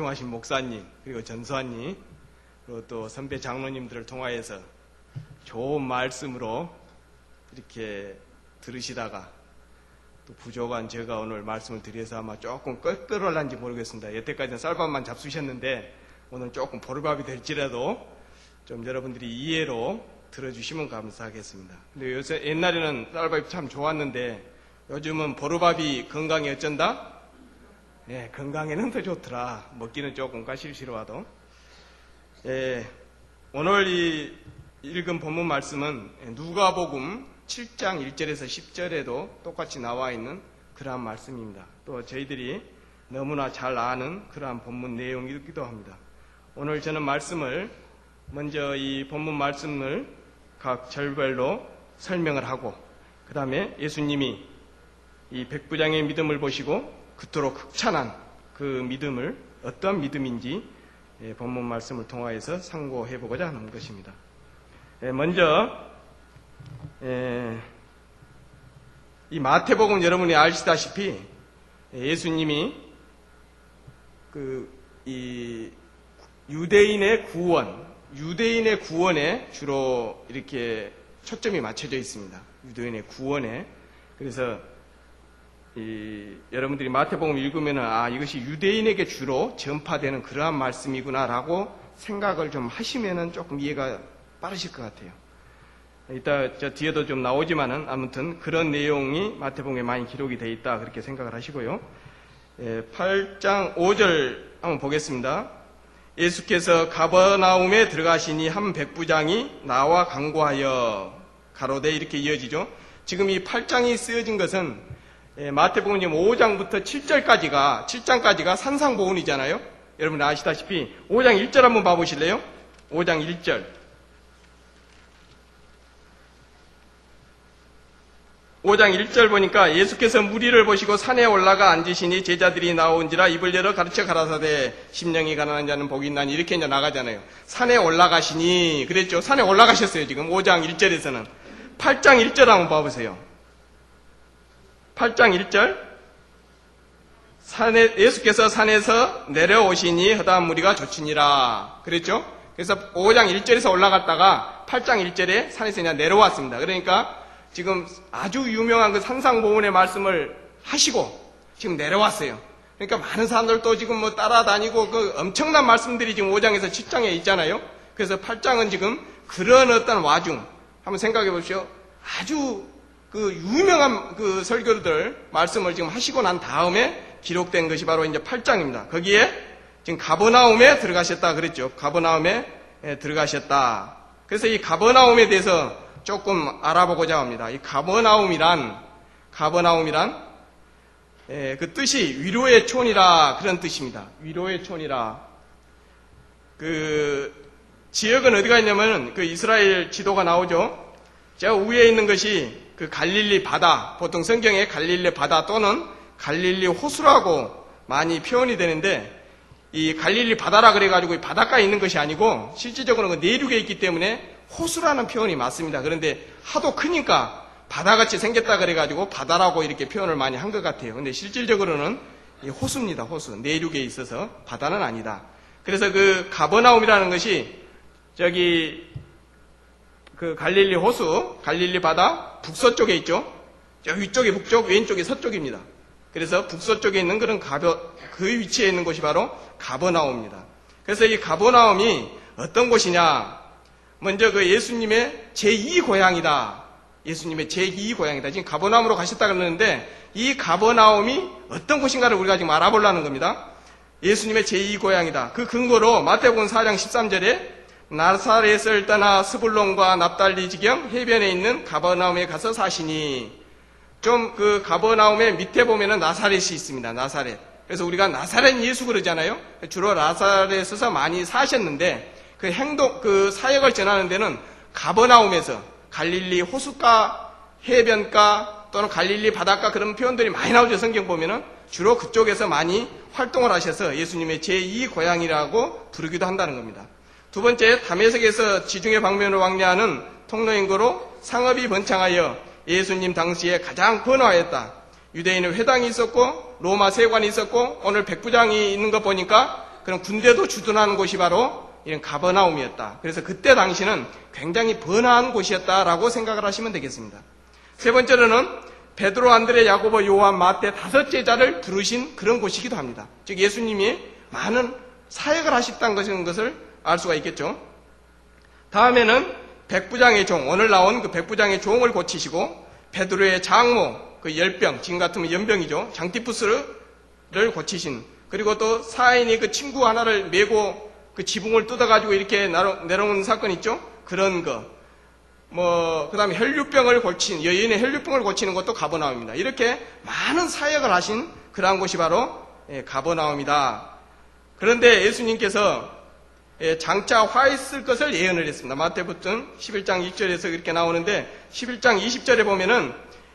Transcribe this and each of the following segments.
훌륭하신 목사님, 그리고 전수환님, 그리고 또 선배 장로님들을 통하여서 좋은 말씀으로 이렇게 들으시다가 또 부족한 제가 오늘 말씀을 드려서 아마 조금 껄끄러울는지 모르겠습니다. 여태까지는 쌀밥만 잡수셨는데 오늘 조금 보르밥이 될지라도 좀 여러분들이 이해로 들어주시면 감사하겠습니다. 근데 요새 옛날에는 쌀밥이 참 좋았는데 요즘은 보르밥이 건강에 어쩐다? 네, 건강에는 더 좋더라. 먹기는 조금 까실시러와도. 오늘 이 읽은 본문 말씀은 누가복음 7장 1절에서 10절에도 똑같이 나와 있는 그러한 말씀입니다. 또 저희들이 너무나 잘 아는 그러한 본문 내용이기도 합니다. 오늘 저는 말씀을 먼저 이 본문 말씀을 각 절별로 설명을 하고 그 다음에 예수님이 이 백부장의 믿음을 보시고 그토록 극찬한 그 믿음을 어떤 믿음인지 본문 말씀을 통하여서 상고해 보고자 하는 것입니다. 먼저 이 마태복음 여러분이 아시다시피 예수님이 이 유대인의 구원에 주로 이렇게 초점이 맞춰져 있습니다. 유대인의 구원에. 그래서 여러분들이 마태복음 읽으면 이것이 유대인에게 주로 전파되는 그러한 말씀이구나라고 생각을 좀 하시면은 조금 이해가 빠르실 것 같아요. 이따 저 뒤에도 좀 나오지만은 아무튼 그런 내용이 마태복음에 많이 기록이 되어 있다 그렇게 생각을 하시고요. 8장 5절 한번 보겠습니다. 예수께서 가버나움에 들어가시니 한 백부장이 나와 간구하여 가로되 이렇게 이어지죠. 지금 이 8장이 쓰여진 것은 마태복음 5장부터 7장까지가 산상보훈이잖아요. 여러분 아시다시피 5장 1절 한번 봐보실래요? 5장 1절. 5장 1절 보니까 예수께서 무리를 보시고 산에 올라가 앉으시니 제자들이 나온지라 입을 열어 가르쳐 가라사대 심령이 가난한 자는 복이 있나니 이렇게 이제 나가잖아요. 산에 올라가시니 그랬죠. 산에 올라가셨어요. 지금 5장 1절에서는. 8장 1절 한번 봐보세요. 8장 1절. 예수께서 산에서 내려오시니 허다한 무리가 조치니라. 그랬죠. 그래서 5장 1절에서 올라갔다가 8장 1절에 산에서 그냥 내려왔습니다. 그러니까 지금 아주 유명한 그 산상보훈의 말씀을 하시고 지금 내려왔어요. 그러니까 많은 사람들도 지금 뭐 따라다니고 그 엄청난 말씀들이 지금 5장에서 7장에 있잖아요. 그래서 8장은 지금 그런 어떤 와중 한번 생각해 보십시오. 아주 그 유명한 그 설교들 말씀을 지금 하시고 난 다음에 기록된 것이 바로 이제 8장입니다. 거기에 지금 가버나움에 들어가셨다 그랬죠. 가버나움에 들어가셨다. 그래서 이 가버나움에 대해서 조금 알아보고자 합니다. 이 가버나움이란 그 뜻이 위로의 촌이라 그런 뜻입니다. 위로의 촌이라. 그 지역은 어디가 있냐면 그 이스라엘 지도가 나오죠. 저 위에 있는 것이 그 갈릴리 바다, 보통 성경에 갈릴리 바다 또는 갈릴리 호수라고 많이 표현이 되는데 이 갈릴리 바다라 그래가지고 바닷가에 있는 것이 아니고 실질적으로는 그 내륙에 있기 때문에 호수라는 표현이 맞습니다. 그런데 하도 크니까 바다같이 생겼다 그래가지고 바다라고 이렇게 표현을 많이 한 것 같아요. 근데 실질적으로는 호수입니다. 호수. 내륙에 있어서 바다는 아니다. 그래서 그 가버나움이라는 것이 저기 그 갈릴리 호수, 갈릴리 바다 북서쪽에 있죠. 저 위쪽이 북쪽, 왼쪽이 서쪽입니다. 그래서 북서쪽에 있는 그런 그 위치에 있는 곳이 바로 가버나움입니다. 그래서 이 가버나움이 어떤 곳이냐? 먼저 그 예수님의 제2고향이다. 예수님의 제2고향이다. 지금 가버나움으로 가셨다 그러는데 이 가버나움이 어떤 곳인가를 우리가 지금 알아보려는 겁니다. 예수님의 제2고향이다. 그 근거로 마태복음 4장 13절에 나사렛을 떠나 스불론과 납달리 지경 해변에 있는 가버나움에 가서 사시니 좀 그 가버나움의 밑에 보면은 나사렛이 있습니다. 나사렛. 그래서 우리가 나사렛 예수 그러잖아요. 주로 나사렛에서 많이 사셨는데 그 사역을 전하는 데는 가버나움에서 갈릴리 호숫가, 해변가 또는 갈릴리 바닷가 그런 표현들이 많이 나오죠. 성경 보면은 주로 그쪽에서 많이 활동을 하셔서 예수님의 제2고향이라고 부르기도 한다는 겁니다. 두 번째, 다메섹에서 지중해 방면으로 왕래하는 통로인거로 상업이 번창하여 예수님 당시에 가장 번화했다. 유대인의 회당이 있었고 로마 세관이 있었고 오늘 백부장이 있는 거 보니까 그런 군대도 주둔하는 곳이 바로 이런 가버나움이었다. 그래서 그때 당시는 굉장히 번화한 곳이었다라고 생각을 하시면 되겠습니다. 세 번째로는 베드로, 안드레, 야고보, 요한, 마태 5제자를 부르신 그런 곳이기도 합니다. 즉 예수님이 많은 사역을 하셨다는 것을 알 수가 있겠죠. 다음에는 백부장의 종, 오늘 나온 그 백부장의 종을 고치시고 베드로의 장모, 그 열병, 지금 같으면 연병이죠. 장티푸스를 고치신, 그리고 또 사인이 그 친구 하나를 메고 그 지붕을 뜯어가지고 이렇게 내려오는 사건 있죠. 그런 거. 그 다음에 혈류병을 고친, 여인의 혈류병을 고치는 것도 가버나움입니다. 이렇게 많은 사역을 하신 그러한 곳이 바로 가버나움이다. 그런데 예수님께서 장차 화 있을 것을 예언을 했습니다. 마태복음 11장 2절에서 그렇게 나오는데 11장 20절에 보면은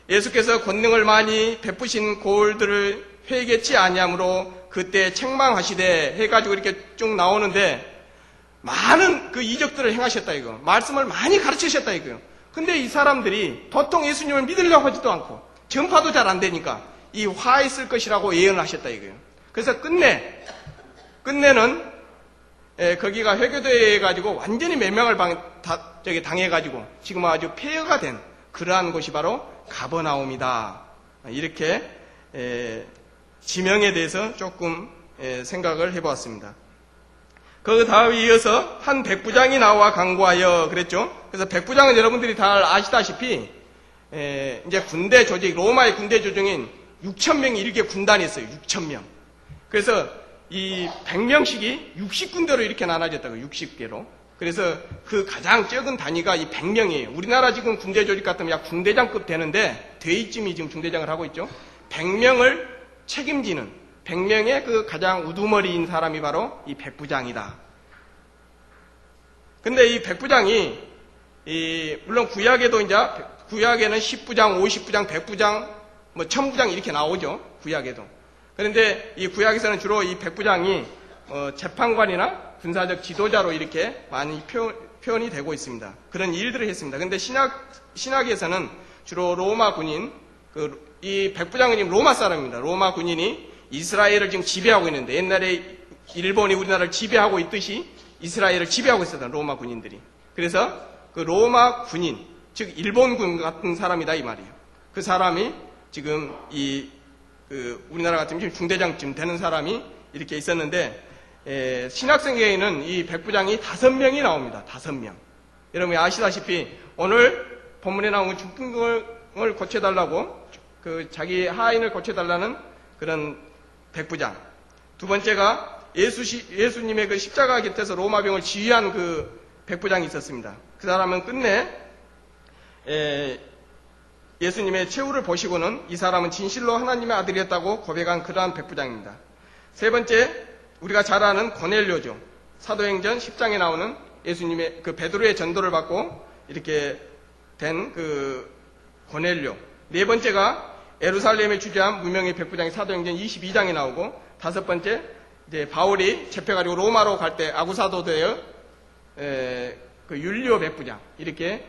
예수께서 권능을 많이 베푸신 고을들을 회개치 아니함으로 그때 책망하시되 해가지고 이렇게 쭉 나오는데 많은 그 이적들을 행하셨다 이거. 말씀을 많이 가르치셨다 이거요. 근데 이 사람들이 도통 예수님을 믿으려고 하지도 않고 전파도 잘 안 되니까 이 화 있을 것이라고 예언을 하셨다 이거요. 그래서 끝내는 거기가 회교되어 가지고 완전히 멸망을 당해가지고 지금 아주 폐허가 된 그러한 곳이 바로 가버나움이다. 이렇게 지명에 대해서 조금 생각을 해보았습니다. 그 다음에 이어서 한 백부장이 나와 강구하여 그랬죠. 그래서 백부장은 여러분들이 다 아시다시피 이제 군대 조직, 로마의 군대 조직인 6,000명이 이렇게 군단이 있어요. 6,000명. 그래서 이 100명씩이 60군대로 이렇게 나눠졌다고요. 60개로. 그래서 그 가장 적은 단위가 이 100명이에요. 우리나라 지금 군대 조직 같으면 약 중대장급 되는데 대위쯤이 지금 중대장을 하고 있죠. 100명을 책임지는 100명의 그 가장 우두머리인 사람이 바로 이 백부장이다. 근데 이 백부장이 물론 구약에도 이제 구약에는 10부장, 50부장, 100부장, 1000부장 이렇게 나오죠. 구약에도. 그런데 이 구약에서는 주로 이 백부장이 재판관이나 군사적 지도자로 이렇게 많이 표현이 되고 있습니다. 그런 일들을 했습니다. 그런데 신학에서는 주로 로마 군인, 이 백부장은 지금 로마 사람입니다. 로마 군인이 이스라엘을 지금 지배하고 있는데 옛날에 일본이 우리나라를 지배하고 있듯이 이스라엘을 지배하고 있었던 로마 군인들이. 그래서 그 로마 군인, 즉 일본군 같은 사람이다 이 말이에요. 그 사람이 지금 우리나라 같으면 지금 중대장쯤 되는 사람이 이렇게 있었는데 신학성경에는 이 백부장이 5명이 나옵니다. 5명. 여러분이 아시다시피 오늘 본문에 나온 중풍을 고쳐달라고 자기 하인을 고쳐달라는 그런 백부장. 두 번째가 예수님의 그 십자가 곁에서 로마병을 지휘한 그 백부장이 있었습니다. 그 사람은 끝내 예수님의 최후를 보시고는 이 사람은 진실로 하나님의 아들이었다고 고백한 그러한 백부장입니다. 세 번째, 우리가 잘 아는 고넬료죠. 사도행전 10장에 나오는 예수님의 그 베드로의 전도를 받고 이렇게 된 그 고넬료. 네 번째가 예루살렘에 주재한 무명의 백부장이 사도행전 22장에 나오고, 다섯 번째, 이제 바울이 잡혀가지고 로마로 갈 때 아구사도되어 그 율리오 백부장. 이렇게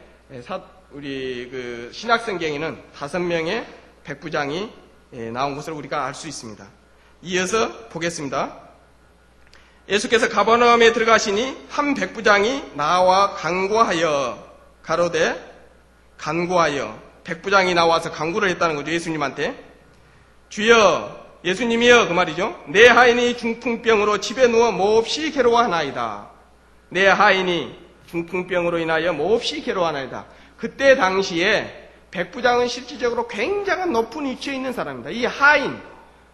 우리 그 신학성경에는 5명의 백부장이 나온 것을 우리가 알 수 있습니다. 이어서 보겠습니다. 예수께서 가버나움에 들어가시니 한 백부장이 나와 간구하여, 가로되 간구하여, 백부장이 나와서 간구를 했다는 거죠. 예수님한테. 주여, 예수님이여, 그 말이죠. 내 하인이 중풍병으로 집에 누워 몹시 괴로워하나이다. 내 하인이 중풍병으로 인하여 몹시 괴로워하나이다. 그때 당시에 백부장은 실질적으로 굉장한 높은 위치에 있는 사람입니다. 이 하인,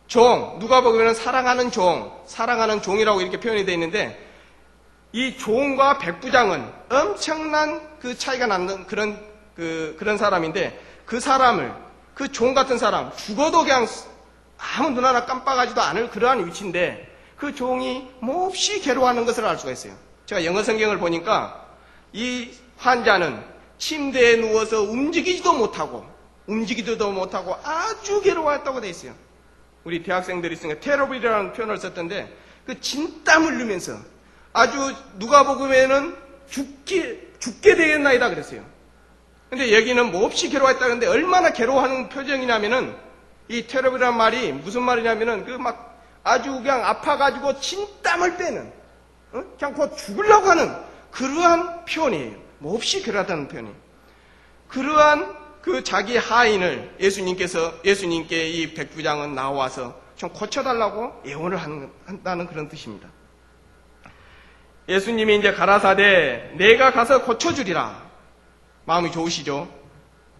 종, 누가 보면 사랑하는 종이라고 이렇게 표현이 되어 있는데, 이 종과 백부장은 엄청난 그 차이가 나는 그런 사람인데, 그 사람을, 그 종 같은 사람, 죽어도 그냥 아무 눈 하나 깜빡하지도 않을 그러한 위치인데, 그 종이 몹시 괴로워하는 것을 알 수가 있어요. 제가 영어 성경을 보니까 이 환자는 침대에 누워서 움직이지도 못하고 아주 괴로워했다고 되어 있어요. 우리 대학생들이 있으니까 테러블이라는 표현을 썼던데, 그 진땀 흘리면서 아주 누가복음에는 죽게 되겠나이다 그랬어요. 근데 여기는 몹시 괴로워했다는데, 얼마나 괴로워하는 표정이냐면은, 이 테러블이라는 말이 무슨 말이냐면은 아주 그냥 아파가지고 진땀을 빼는, 그냥 곧 죽으려고 하는 그러한 표현이에요. 몹시 괴로웠다는 표현이에요. 그러한 그 자기 하인을 예수님께 이 백부장은 나와서 좀 고쳐달라고 예언을 한다는 그런 뜻입니다. 예수님이 이제 가라사대 내가 가서 고쳐주리라. 마음이 좋으시죠?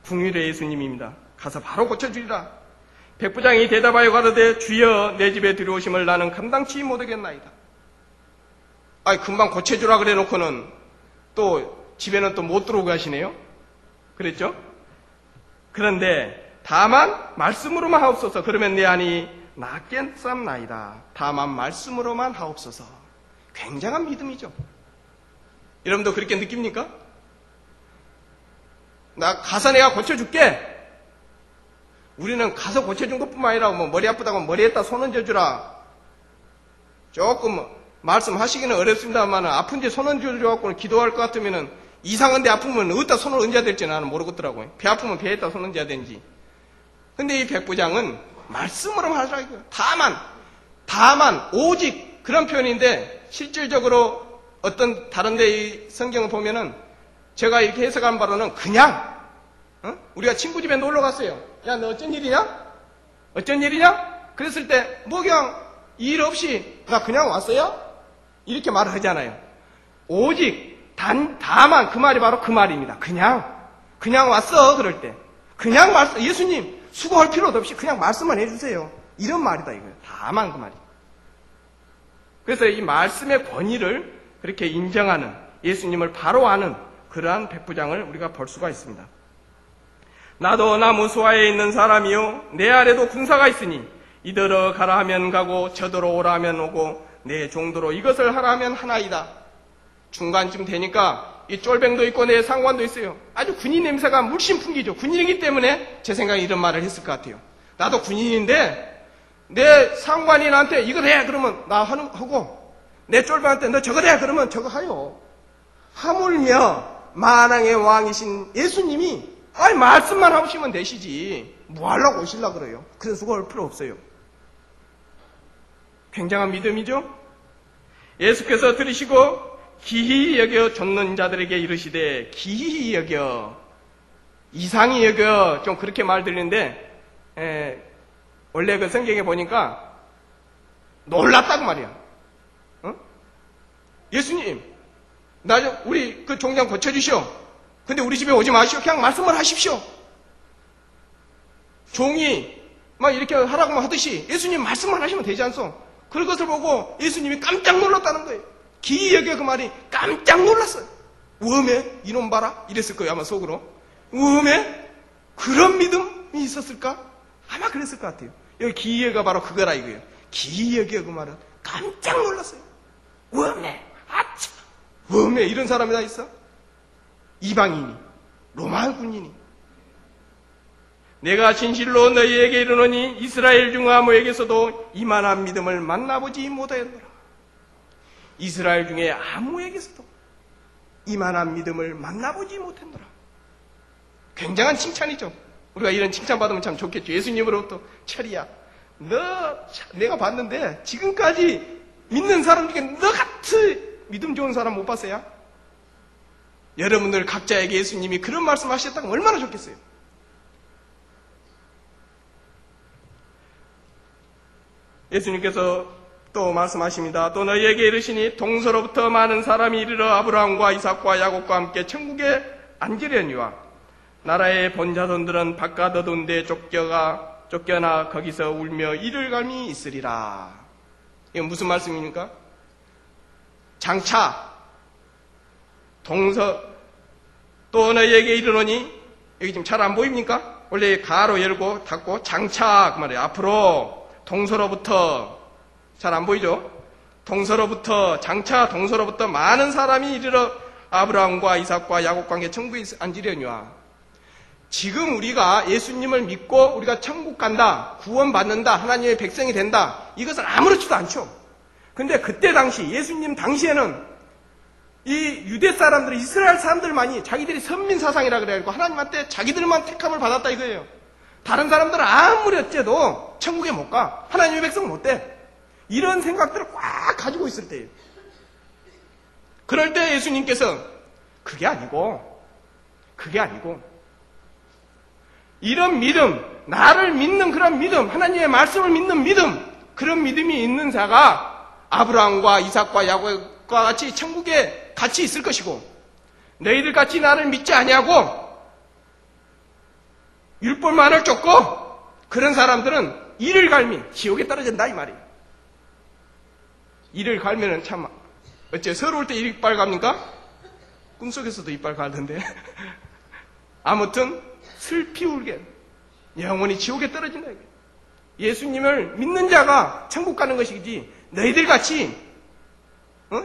궁율의 예수님입니다. 가서 바로 고쳐주리라. 백부장이 대답하여 가로되 주여 내 집에 들어오심을 나는 감당치 못하겠나이다. 아이 금방 고쳐주라 그래 놓고는 또 집에는 또 못 들어오게 하시네요. 그랬죠? 그런데 다만 말씀으로만 하옵소서. 그러면 내 안이 낫겠삼나이다. 다만 말씀으로만 하옵소서. 굉장한 믿음이죠. 여러분도 그렇게 느낍니까? 나 가서 내가 고쳐줄게. 우리는 가서 고쳐준 것뿐만 아니라 뭐 머리 아프다고 머리에다 손 얹어주라. 조금 말씀하시기는 어렵습니다만 아픈데 손 얹어줘갖고 기도할 것 같으면은 이상한 데 아프면 어디다 손을 얹어야 될지 나는 모르겠더라고요. 배 아프면 배에다 손 얹어야 되는지. 근데 이 백부장은 말씀으로 하라 이거예요. 다만 오직 그런 표현인데 실질적으로 어떤 다른 데 이 성경을 보면은 제가 이렇게 해석한 바로는 그냥 우리가 친구 집에 놀러 갔어요. 야, 너 어쩐 일이냐? 어쩐 일이냐? 그랬을 때 뭐 그냥 일 없이 나 그냥 왔어요? 이렇게 말을 하잖아요. 오직 다만 그 말이 바로 그 말입니다. 그냥 왔어. 그럴 때 그냥 말씀 예수님 수고할 필요도 없이 그냥 말씀만 해주세요. 이런 말이다 이거예요. 다만 그 말이. 그래서 이 말씀의 권위를 그렇게 인정하는 예수님을 바로 아는 그러한 백부장을 우리가 볼 수가 있습니다. 나도 나무수아에 있는 사람이요 내 아래도 군사가 있으니 이더러 가라 하면 가고 저더러 오라 하면 오고 내 종도로 이것을 하라 하면 하나이다. 중간쯤 되니까 이 쫄병도 있고 내 상관도 있어요. 아주 군인 냄새가 물씬 풍기죠. 군인이기 때문에 제 생각에 이런 말을 했을 것 같아요. 나도 군인인데 내 상관이 나한테 이거 해 그러면 나 하고 내 쫄병한테 너 저거 해 그러면 저거 하요. 하물며 만왕의 왕이신 예수님이 아니 말씀만 하시면 되시지 뭐 하려고 오시려고 그래요. 그런 수고할 필요 없어요. 굉장한 믿음이죠. 예수께서 들으시고 기히 여겨 좇는 자들에게 이르시되 기히 여겨 이상히 여겨 좀 그렇게 말 들리는데 원래 그 성경에 보니까 놀랐다고 말이야. 예수님 우리 그 종장 고쳐주시오. 근데 우리 집에 오지 마시오. 그냥 말씀만 하십시오. 종이 막 이렇게 하라고만 하듯이 예수님 말씀만 하시면 되지 않소? 그것을 보고 예수님이 깜짝 놀랐다는 거예요. 기이 여겨 그 말이 깜짝 놀랐어요. 웜에 이놈 봐라 이랬을 거예요. 아마 속으로. 웜에 그런 믿음이 있었을까? 아마 그랬을 것 같아요. 여기 기이 여겨가 바로 그거라 이거예요. 기이 여겨 그 말은 깜짝 놀랐어요. 웜에 아차 웜에 이런 사람이 다 있어? 이방인이 로마 군인이 내가 진실로 너희에게 이르노니 이스라엘 중 아무에게서도 이만한 믿음을 만나보지 못하였노라. 이스라엘 중에 아무에게서도 이만한 믿음을 만나보지 못했노라. 굉장한 칭찬이죠. 우리가 이런 칭찬 받으면 참 좋겠죠. 예수님으로부터 철이야 내가 봤는데 지금까지 믿는 사람 중에 너 같은 믿음 좋은 사람 못 봤어요? 여러분들 각자에게 예수님이 그런 말씀 하셨다면 얼마나 좋겠어요. 예수님께서 또 말씀하십니다. 또 너희에게 이르시니 동서로부터 많은 사람이 이르러 아브라함과 이삭과 야곱과 함께 천국에 앉으려니와 나라의 본자손들은 바깥 어두운 데 쫓겨나 거기서 울며 이를 갈미 있으리라. 이건 무슨 말씀입니까? 장차 동서 또 너희에게 이르노니 여기 지금 잘 안 보입니까? 원래 가로 열고 닫고 장차 그 말이에요. 앞으로 동서로부터 잘 안 보이죠? 동서로부터 장차 동서로부터 많은 사람이 이르러 아브라함과 이삭과 야곱과 함께 천국에 앉으려니와 지금 우리가 예수님을 믿고 우리가 천국 간다, 구원받는다, 하나님의 백성이 된다 이것은 아무렇지도 않죠. 근데 그때 당시 예수님 당시에는 이 유대 사람들, 이스라엘 사람들만이 자기들이 선민사상이라 그래가지고 하나님한테 자기들만 택함을 받았다 이거예요. 다른 사람들은 아무리 어째도 천국에 못 가. 하나님의 백성 못 돼. 이런 생각들을 꽉 가지고 있을 때예요. 그럴 때 예수님께서 그게 아니고 이런 믿음, 나를 믿는 그런 믿음, 하나님의 말씀을 믿는 믿음, 그런 믿음이 있는 자가 아브라함과 이삭과 야곱과 같이 천국에 같이 있을 것이고, 너희들 같이 나를 믿지 아니하고 율법만을 쫓고 그런 사람들은 이를 갈미 지옥에 떨어진다 이 말이에요. 이를 갈면은 참 어째 서러울 때 이빨 갑니까? 꿈속에서도 이빨 갈던데. 아무튼 슬피 울게 영원히 지옥에 떨어진다. 예수님을 믿는 자가 천국 가는 것이지, 너희들 같이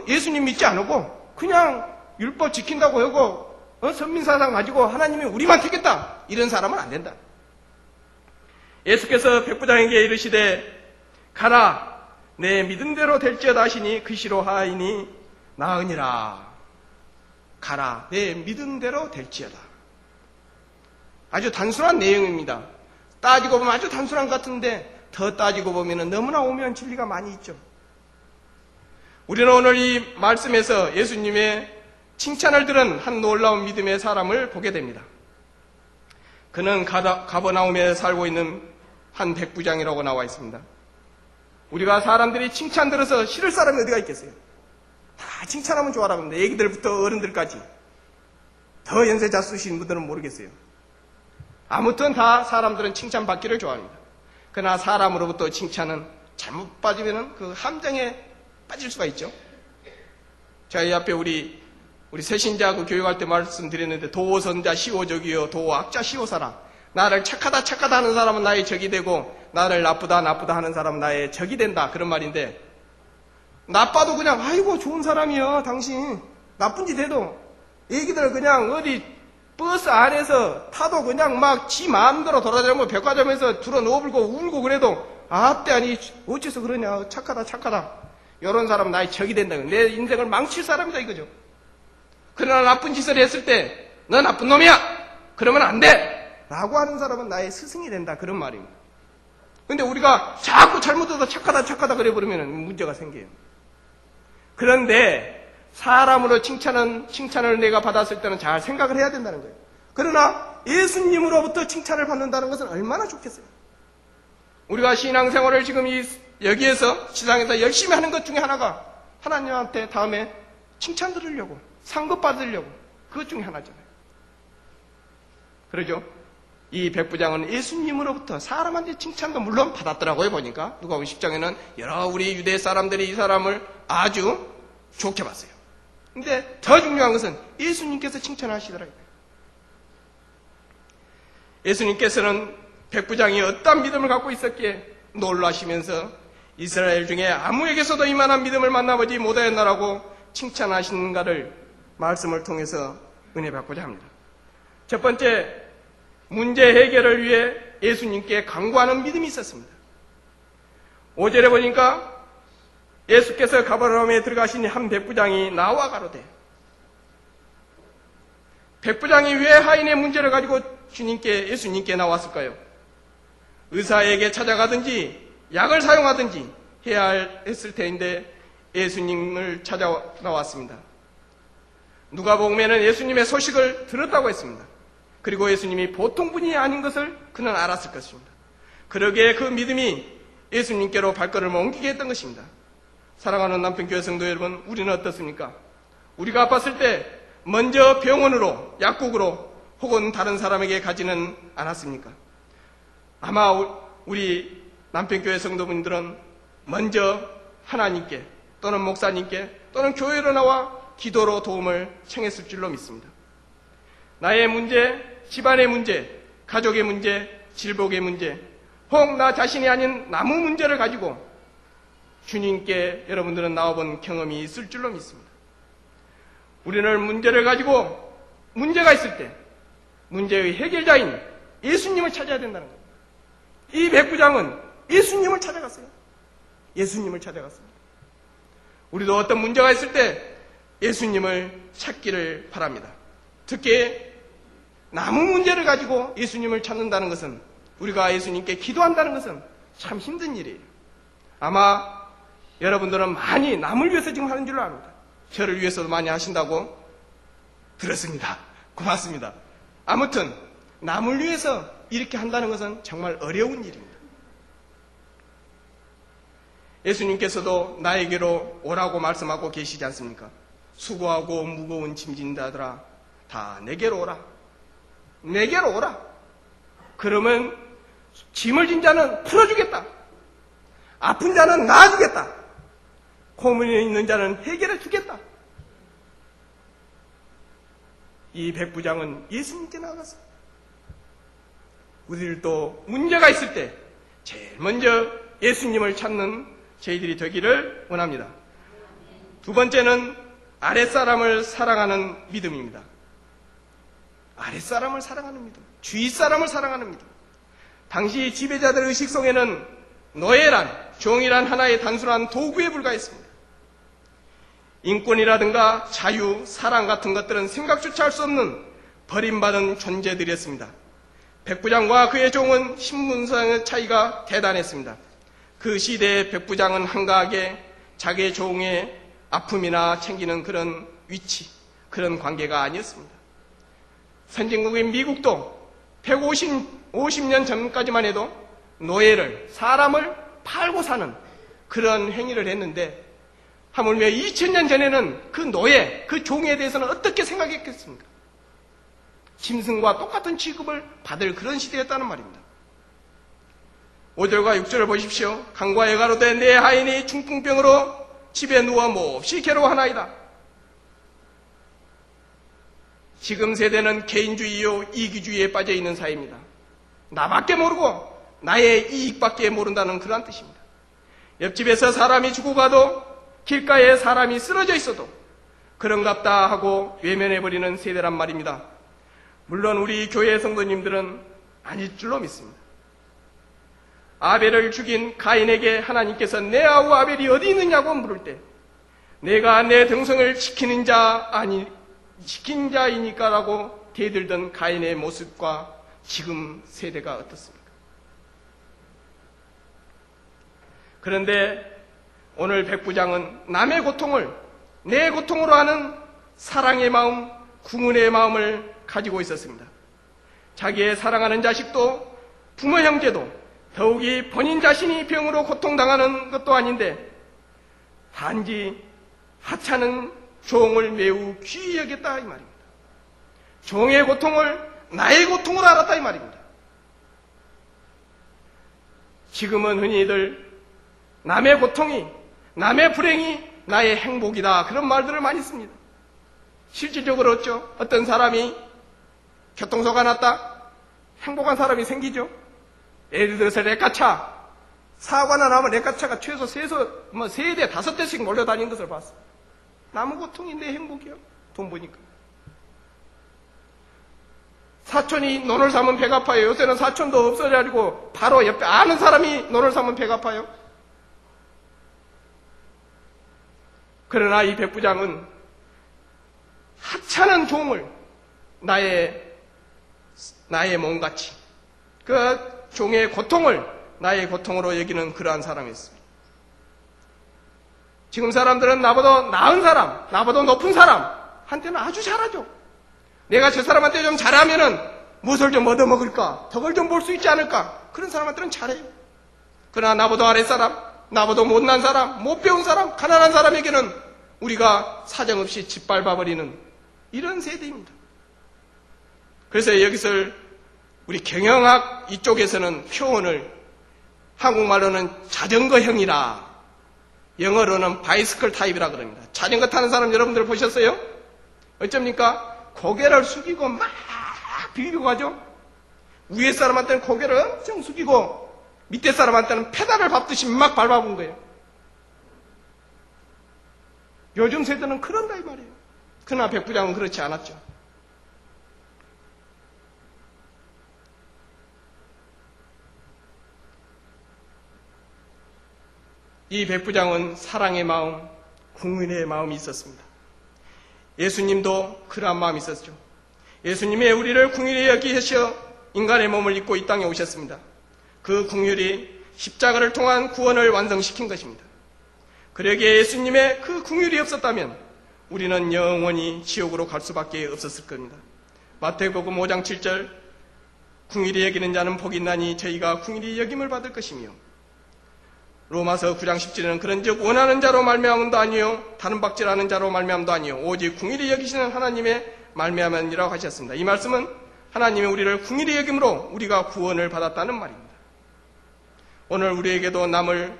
예수님 믿지 않고 그냥 율법 지킨다고 하고 선민사상 가지고 하나님이 우리만 택했다 이런 사람은 안 된다. 예수께서 백부장에게 이르시되 가라 내 믿음대로 될지어다 하시니 그 시로 하이니 나으니라. 가라 내 믿음대로 될지어다. 아주 단순한 내용입니다. 따지고 보면 아주 단순한 것 같은데 더 따지고 보면 너무나 오묘한 진리가 많이 있죠. 우리는 오늘 이 말씀에서 예수님의 칭찬을 들은 한 놀라운 믿음의 사람을 보게 됩니다. 그는 가버나움에 살고 있는 한 백부장이라고 나와 있습니다. 우리가 사람들이 칭찬 들어서 싫을 사람이 어디가 있겠어요? 다 칭찬하면 좋아라 그럽니다. 애기들부터 어른들까지. 더 연세 자수신 분들은 모르겠어요. 아무튼 다 사람들은 칭찬받기를 좋아합니다. 그러나 사람으로부터 칭찬은 잘못 빠지면 그 함정에 빠질 수가 있죠. 제가 이 앞에 우리 새신자 그 교육할 때 말씀드렸는데 도선자 시오적이요 도악자 시오사라. 나를 착하다 하는 사람은 나의 적이 되고 나를 나쁘다 하는 사람은 나의 적이 된다 그런 말인데, 나빠도 그냥 아이고 좋은 사람이요 당신, 나쁜 짓 해도 애기들 그냥 어디 버스 안에서 타도 그냥 막 지 마음대로 돌아다니고 백화점에서 들어 누워불고 울고 그래도 아때 아니 어째서 그러냐, 착하다 이런 사람은 나의 적이 된다. 내 인생을 망칠 사람이다 이거죠. 그러나 나쁜 짓을 했을 때 너 나쁜 놈이야 그러면 안 돼 라고 하는 사람은 나의 스승이 된다 그런 말입니다. 근데 우리가 자꾸 잘못해서 착하다 그래버리면 문제가 생겨요. 그런데 사람으로 칭찬을 내가 받았을 때는 잘 생각을 해야 된다는 거예요. 그러나 예수님으로부터 칭찬을 받는다는 것은 얼마나 좋겠어요. 우리가 신앙생활을 지금 여기에서 시상에서 열심히 하는 것 중에 하나가 하나님한테 다음에 칭찬 들으려고, 상급 받으려고, 그것 중에 하나잖아요. 그러죠? 이 백부장은 예수님으로부터 사람한테 칭찬도 물론 받았더라고요. 보니까 누가복음 10장에는 여러 우리 유대 사람들이 이 사람을 아주 좋게 봤어요. 근데 더 중요한 것은 예수님께서 칭찬하시더라고요. 예수님께서는 백부장이 어떤 믿음을 갖고 있었기에 놀라시면서 이스라엘 중에 아무에게서도 이만한 믿음을 만나보지 못하였나라고 칭찬하시는가를 말씀을 통해서 은혜 받고자 합니다. 첫 번째, 문제 해결을 위해 예수님께 간구하는 믿음이 있었습니다. 5절에 보니까 예수께서 가버나움에 들어가신 한 백부장이 나와 가로되, 백부장이 왜 하인의 문제를 가지고 예수님께 나왔을까요? 의사에게 찾아가든지 약을 사용하든지 해야 했을 텐데 예수님을 찾아 나왔습니다. 누가복음에는 예수님의 소식을 들었다고 했습니다. 그리고 예수님이 보통 분이 아닌 것을 그는 알았을 것입니다. 그러기에 그 믿음이 예수님께로 발걸음을 옮기게 했던 것입니다. 사랑하는 남편교회 성도 여러분, 우리는 어떻습니까? 우리가 아팠을 때 먼저 병원으로, 약국으로 혹은 다른 사람에게 가지는 않았습니까? 아마 우리 남편교회 성도분들은 먼저 하나님께 또는 목사님께 또는 교회로 나와 기도로 도움을 청했을 줄로 믿습니다. 나의 문제, 집안의 문제, 가족의 문제, 질복의 문제, 혹 나 자신이 아닌 남의 문제를 가지고 주님께 여러분들은 나와본 경험이 있을 줄로 믿습니다. 우리는 문제를 가지고 문제가 있을 때 문제의 해결자인 예수님을 찾아야 된다는 겁니다. 이 백부장은 예수님을 찾아갔어요. 예수님을 찾아갔습니다. 우리도 어떤 문제가 있을 때 예수님을 찾기를 바랍니다. 특히 남의 문제를 가지고 예수님을 찾는다는 것은, 우리가 예수님께 기도한다는 것은 참 힘든 일이에요. 아마 여러분들은 많이 남을 위해서 지금 하는 줄 압니다. 저를 위해서도 많이 하신다고 들었습니다. 고맙습니다. 아무튼 남을 위해서 이렇게 한다는 것은 정말 어려운 일입니다. 예수님께서도 나에게로 오라고 말씀하고 계시지 않습니까? 수고하고 무거운 짐진 자들아 다 내게로 오라. 내게로 오라. 그러면 짐을 진 자는 풀어주겠다. 아픈 자는 나아주겠다. 고민에 있는 자는 해결해 주겠다. 이 백부장은 예수님께 나아갔어요. 우리들도 문제가 있을 때 제일 먼저 예수님을 찾는 저희들이 되기를 원합니다. 두 번째는 아랫사람을 사랑하는 믿음입니다. 아랫사람을 사랑하는 믿음, 주위 사람을 사랑하는 믿음. 당시 지배자들의 의식 속에는 노예란, 종이란 하나의 단순한 도구에 불과했습니다. 인권이라든가 자유, 사랑 같은 것들은 생각조차 할 수 없는 버림받은 존재들이었습니다. 백부장과 그의 종은 신분상의 차이가 대단했습니다. 그 시대의 백부장은 한가하게 자기의 종의 아픔이나 챙기는 그런 위치, 그런 관계가 아니었습니다. 선진국인 미국도 150년 전까지만 해도 노예를, 사람을 팔고 사는 그런 행위를 했는데 하물며 2000년 전에는 그 노예, 그 종에 대해서는 어떻게 생각했겠습니까? 짐승과 똑같은 취급을 받을 그런 시대였다는 말입니다. 5절과 6절을 보십시오. 강과 여가로되 내 하인이 중풍병으로 집에 누워 몹시 괴로워하나이다. 지금 세대는 개인주의요 이기주의에 빠져있는 사회입니다. 나밖에 모르고 나의 이익밖에 모른다는 그런 뜻입니다. 옆집에서 사람이 죽어가도 길가에 사람이 쓰러져 있어도 그런갑다 하고 외면해버리는 세대란 말입니다. 물론 우리 교회 성도님들은 아닐 줄로 믿습니다. 아벨을 죽인 가인에게 하나님께서 내 아우 아벨이 어디 있느냐고 물을 때 내가 내 동생을 지킨 자이니까라고 대들던 가인의 모습과 지금 세대가 어떻습니까? 그런데 오늘 백부장은 남의 고통을 내 고통으로 하는 사랑의 마음, 궁은의 마음을 가지고 있었습니다. 자기의 사랑하는 자식도 부모 형제도 더욱이 본인 자신이 병으로 고통당하는 것도 아닌데 단지 하찮은 종을 매우 귀히 여겼다 이 말입니다. 종의 고통을 나의 고통으로 알았다 이 말입니다. 지금은 흔히들 남의 고통이, 남의 불행이 나의 행복이다 그런 말들을 많이 씁니다. 실질적으로 어쩌? 어떤 사람이 교통사고가 났다? 행복한 사람이 생기죠? 예를 들어서 레카차, 사고가 나면 레카차가 최소 3대, 5대씩 몰려다니는 것을 봤어. 남의 고통이 내 행복이요. 돈 보니까. 사촌이 논을 사면 배가 아파요. 요새는 사촌도 없어져가지고 바로 옆에 아는 사람이 논을 사면 배가 아파요. 그러나 이 백부장은 하찮은 종을 나의 몸같이 그 종의 고통을 나의 고통으로 여기는 그러한 사람이었습니다. 지금 사람들은 나보다 나은 사람, 나보다 높은 사람한테는 아주 잘하죠. 내가 저 사람한테 좀 잘하면은 무엇을 좀 얻어먹을까, 덕을 좀 볼 수 있지 않을까, 그런 사람한테는 잘해요. 그러나 나보다 아랫사람, 나보다 못난 사람, 못 배운 사람, 가난한 사람에게는 우리가 사정없이 짓밟아버리는 이런 세대입니다. 그래서 여기서 우리 경영학 이쪽에서는 표현을 한국말로는 자전거형이라 영어로는 바이스클 타입이라 그럽니다. 자전거 타는 사람 여러분들 보셨어요? 어쩝니까? 고개를 숙이고 막 비비고 가죠? 위에 사람한테는 고개를 엄청 숙이고 밑에 사람한테는 페달을 밟듯이 막 밟아본 거예요. 요즘 세대는 그런다 이 말이에요. 그러나 백부장은 그렇지 않았죠. 이 백부장은 사랑의 마음, 궁은의 마음이 있었습니다. 예수님도 그러한 마음이 있었죠. 예수님이 우리를 궁휼히 여기셔 인간의 몸을 입고 이 땅에 오셨습니다. 그 궁휼이 십자가를 통한 구원을 완성시킨 것입니다. 그러기에 예수님의 그 긍휼이 없었다면 우리는 영원히 지옥으로 갈 수밖에 없었을 겁니다. 마태복음 5장 7절 긍휼히 여기는 자는 복이 있나니 저희가 긍휼히 여김을 받을 것이며, 로마서 9장 10절에는 그런즉 원하는 자로 말미암음도 아니요 다른 박질하는 자로 말미암음도 아니요 오직 긍휼히 여기시는 하나님의 말미암음이라고 하셨습니다. 이 말씀은 하나님이 우리를 긍휼히 여김으로 우리가 구원을 받았다는 말입니다. 오늘 우리에게도 남을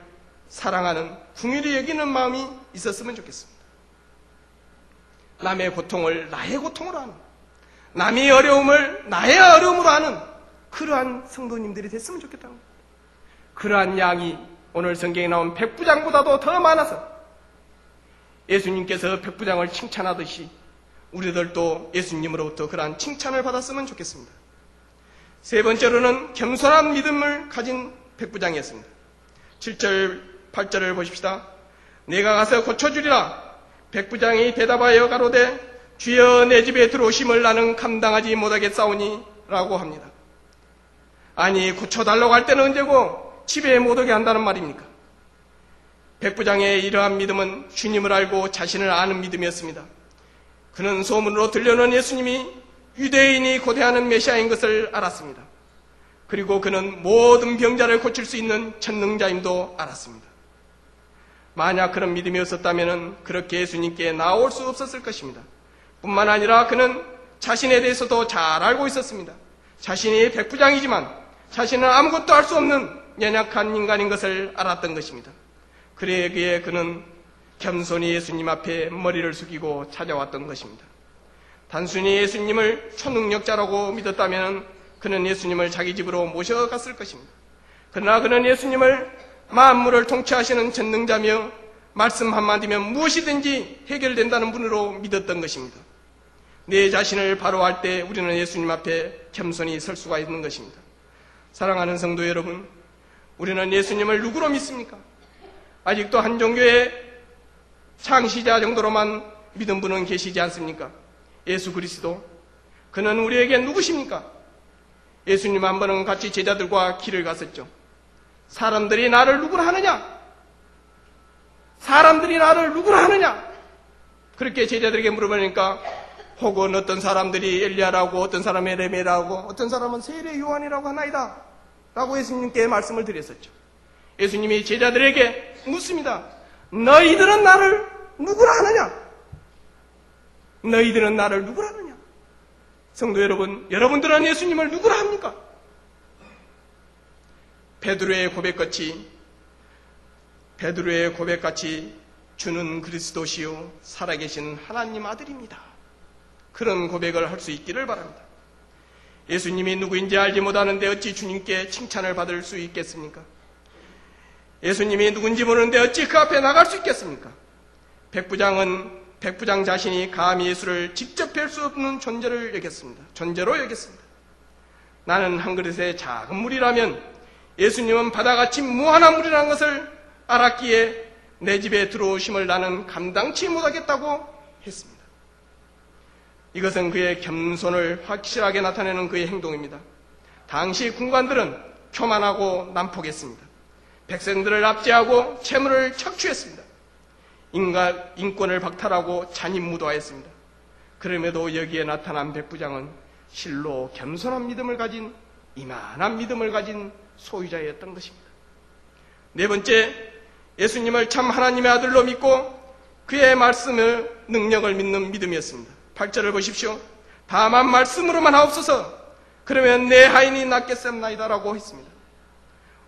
사랑하는 긍휼히 여기는 마음이 있었으면 좋겠습니다. 남의 고통을 나의 고통으로 하는, 남의 어려움을 나의 어려움으로 하는 그러한 성도님들이 됐으면 좋겠다는 겁니다. 그러한 양이 오늘 성경에 나온 백부장보다도 더 많아서 예수님께서 백부장을 칭찬하듯이 우리들도 예수님으로부터 그러한 칭찬을 받았으면 좋겠습니다. 세 번째로는 겸손한 믿음을 가진 백부장이었습니다. 7절 8절을 보십시다. 내가 가서 고쳐주리라. 백부장이 대답하여 가로되 주여 내 집에 들어오심을 나는 감당하지 못하겠사오니 라고 합니다. 아니 고쳐달라고 할 때는 언제고 집에 못 오게 한다는 말입니까? 백부장의 이러한 믿음은 주님을 알고 자신을 아는 믿음이었습니다. 그는 소문으로 들려오는 예수님이 유대인이 고대하는 메시아인 것을 알았습니다. 그리고 그는 모든 병자를 고칠 수 있는 전능자임도 알았습니다. 만약 그런 믿음이 없었다면 그렇게 예수님께 나올 수 없었을 것입니다. 뿐만 아니라 그는 자신에 대해서도 잘 알고 있었습니다. 자신이 백부장이지만 자신은 아무것도 할 수 없는 연약한 인간인 것을 알았던 것입니다. 그러기에 그는 겸손히 예수님 앞에 머리를 숙이고 찾아왔던 것입니다. 단순히 예수님을 초능력자라고 믿었다면 그는 예수님을 자기 집으로 모셔갔을 것입니다. 그러나 그는 예수님을 만물을 통치하시는 전능자며 말씀 한마디면 무엇이든지 해결된다는 분으로 믿었던 것입니다. 내 자신을 바로 할 때 우리는 예수님 앞에 겸손히 설 수가 있는 것입니다. 사랑하는 성도 여러분, 우리는 예수님을 누구로 믿습니까? 아직도 한 종교의 창시자 정도로만 믿은 분은 계시지 않습니까? 예수 그리스도, 그는 우리에게 누구십니까? 예수님 한 번은 같이 제자들과 길을 갔었죠. 사람들이 나를 누구라 하느냐? 사람들이 나를 누구라 하느냐? 그렇게 제자들에게 물어보니까 혹은 어떤 사람들이 엘리야라고, 어떤 사람은 에레미야라고, 어떤 사람은 세례 요한이라고 하나이다 라고 예수님께 말씀을 드렸었죠. 예수님이 제자들에게 묻습니다. 너희들은 나를 누구라 하느냐? 너희들은 나를 누구라 하느냐? 성도 여러분, 여러분들은 예수님을 누구라 합니까? 베드로의 고백같이 주는 그리스도시요 살아계신 하나님 아들입니다. 그런 고백을 할 수 있기를 바랍니다. 예수님이 누구인지 알지 못하는데 어찌 주님께 칭찬을 받을 수 있겠습니까? 예수님이 누군지 모르는데 어찌 그 앞에 나갈 수 있겠습니까? 백부장 자신이 감히 예수를 직접 뵐 수 없는 존재로 여겼습니다. 나는 한 그릇의 작은 물이라면 예수님은 바다같이 무한한 물이라는 것을 알았기에 내 집에 들어오심을 나는 감당치 못하겠다고 했습니다. 이것은 그의 겸손을 확실하게 나타내는 그의 행동입니다. 당시 군관들은 교만하고 난폭했습니다. 백성들을 압제하고 채무를 착취했습니다. 인권을 박탈하고 잔인무도하였습니다. 그럼에도 여기에 나타난 백부장은 실로 겸손한 믿음을 가진, 이만한 믿음을 가진 소유자였던 것입니다. 네 번째, 예수님을 참 하나님의 아들로 믿고 그의 말씀을, 능력을 믿는 믿음이었습니다. 8절을 보십시오. 다만 말씀으로만 하옵소서. 그러면 내 하인이 낫겠사옵나이다 라고 했습니다.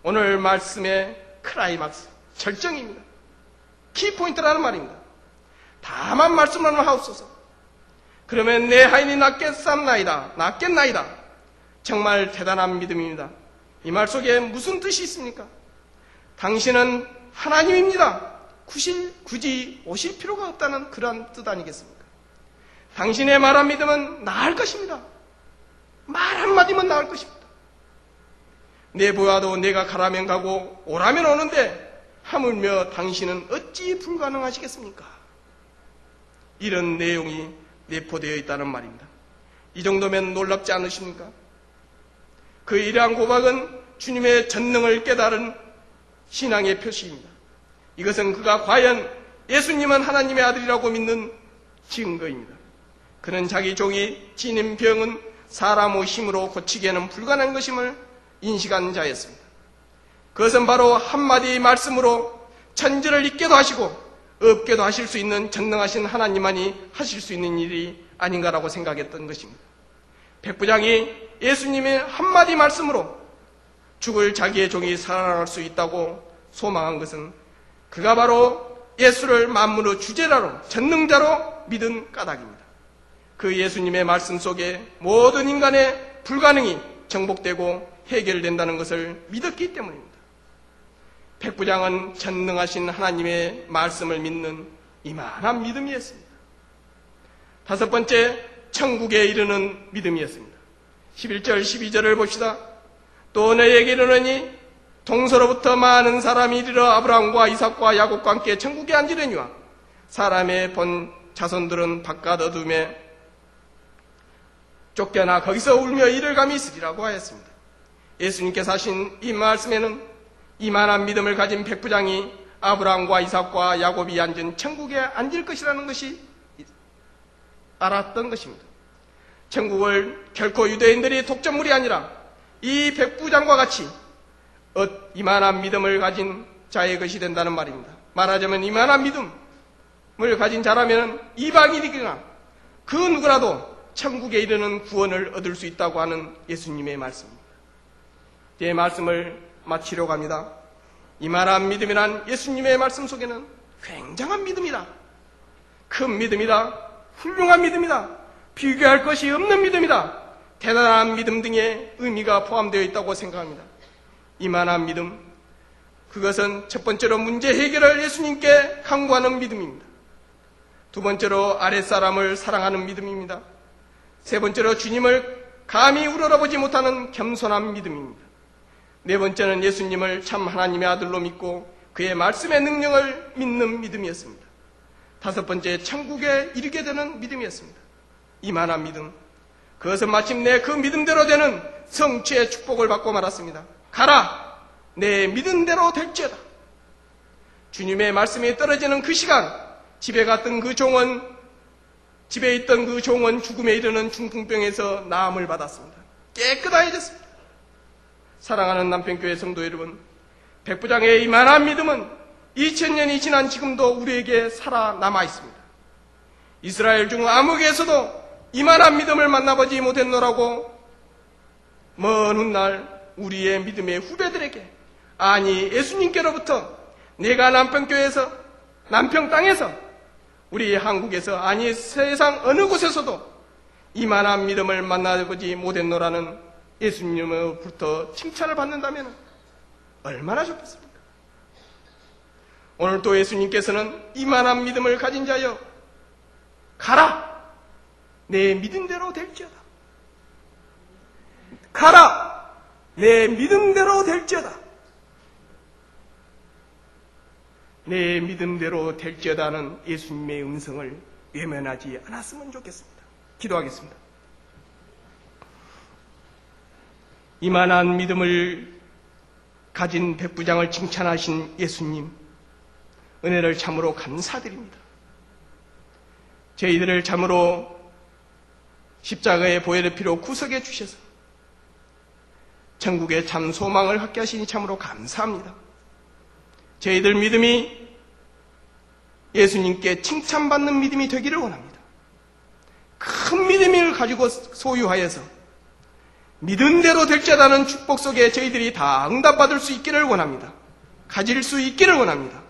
오늘 말씀의 클라이막스, 절정입니다. 키포인트라는 말입니다. 다만 말씀으로만 하옵소서. 그러면 내 하인이 낫겠나이다. 정말 대단한 믿음입니다. 이 말 속에 무슨 뜻이 있습니까? 당신은 하나님입니다. 굳이 오실 필요가 없다는 그런 뜻 아니겠습니까? 당신의 말한 믿음은 나을 것입니다. 말 한마디면 나을 것입니다. 내보아도 내가 가라면 가고 오라면 오는데 하물며 당신은 어찌 불가능하시겠습니까? 이런 내용이 내포되어 있다는 말입니다. 이 정도면 놀랍지 않으십니까? 그 이러한 고백은 주님의 전능을 깨달은 신앙의 표시입니다. 이것은 그가 과연 예수님은 하나님의 아들이라고 믿는 증거입니다. 그는 자기 종이 지닌 병은 사람의 힘으로 고치기에는 불가능한 것임을 인식한 자였습니다. 그것은 바로 한마디 말씀으로 천지를 잊게도 하시고 없게도 하실 수 있는 전능하신 하나님만이 하실 수 있는 일이 아닌가라고 생각했던 것입니다. 백부장이 예수님의 한마디 말씀으로 죽을 자기의 종이 살아날 수 있다고 소망한 것은 그가 바로 예수를 만물의 주제자로 전능자로 믿은 까닭입니다. 그 예수님의 말씀 속에 모든 인간의 불가능이 정복되고 해결된다는 것을 믿었기 때문입니다. 백부장은 전능하신 하나님의 말씀을 믿는 이만한 믿음이었습니다. 다섯 번째, 천국에 이르는 믿음이었습니다. 11절 12절을 봅시다. 또 너희에게 이르노니 동서로부터 많은 사람이 이르러 아브라함과 이삭과 야곱과 함께 천국에 앉으려니와 사람의 본 자손들은 바깥 어둠에 쫓겨나 거기서 울며 이를 감이 있으리라고 하였습니다. 예수님께서 하신 이 말씀에는 이만한 믿음을 가진 백부장이 아브라함과 이삭과 야곱이 앉은 천국에 앉을 것이라는 것이 알았던 것입니다. 천국을 결코 유대인들이 독점물이 아니라 이 백부장과 같이 이만한 믿음을 가진 자의 것이 된다는 말입니다. 말하자면 이만한 믿음을 가진 자라면 이방인이거나 그 누구라도 천국에 이르는 구원을 얻을 수 있다고 하는 예수님의 말씀입니다. 이 말씀을 마치려고 합니다. 이만한 믿음이란 예수님의 말씀 속에는 굉장한 믿음이다, 큰 믿음이다, 훌륭한 믿음이다, 비교할 것이 없는 믿음이다, 대단한 믿음 등의 의미가 포함되어 있다고 생각합니다. 이만한 믿음, 그것은 첫 번째로 문제 해결을 예수님께 강구하는 믿음입니다. 두 번째로 아랫사람을 사랑하는 믿음입니다. 세 번째로 주님을 감히 우러러보지 못하는 겸손한 믿음입니다. 네 번째는 예수님을 참 하나님의 아들로 믿고 그의 말씀의 능력을 믿는 믿음이었습니다. 다섯 번째, 천국에 이르게 되는 믿음이었습니다. 이만한 믿음, 그것은 마침내 그 믿음대로 되는 성취의 축복을 받고 말았습니다. 가라, 내 믿음대로 될지어다. 주님의 말씀이 떨어지는 그 시간, 집에 있던 그 종은 죽음에 이르는 중풍병에서 나음을 받았습니다. 깨끗해졌습니다. 사랑하는 남편교회 성도 여러분, 백부장의 이만한 믿음은 2000년이 지난 지금도 우리에게 살아남아 있습니다. 이스라엘 중 아무에게서도 이만한 믿음을 만나보지 못했노라고 먼 훗날 우리의 믿음의 후배들에게, 아니 예수님께로부터 내가 남평교회에서, 남평 땅에서, 우리 한국에서, 아니 세상 어느 곳에서도 이만한 믿음을 만나보지 못했노라는 예수님으로부터 칭찬을 받는다면 얼마나 좋겠습니까? 오늘 또 예수님께서는 이만한 믿음을 가진 자여, 가라, 내 믿음대로 될지어다. 가라, 내 믿음대로 될지어다. 내 믿음대로 될지어다는 예수님의 음성을 외면하지 않았으면 좋겠습니다. 기도하겠습니다. 이만한 믿음을 가진 백부장을 칭찬하신 예수님, 은혜를 참으로 감사드립니다. 저희들을 참으로 십자가의 보혈의 피로 구속해 주셔서 천국의 참 소망을 갖게 하시니 참으로 감사합니다. 저희들 믿음이 예수님께 칭찬받는 믿음이 되기를 원합니다. 큰 믿음을 가지고 소유하여서 믿은 대로 될지어다는 축복 속에 저희들이 다 응답받을 수 있기를 원합니다. 가질 수 있기를 원합니다.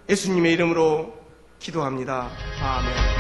예수님의 이름으로 기도합니다. 아멘.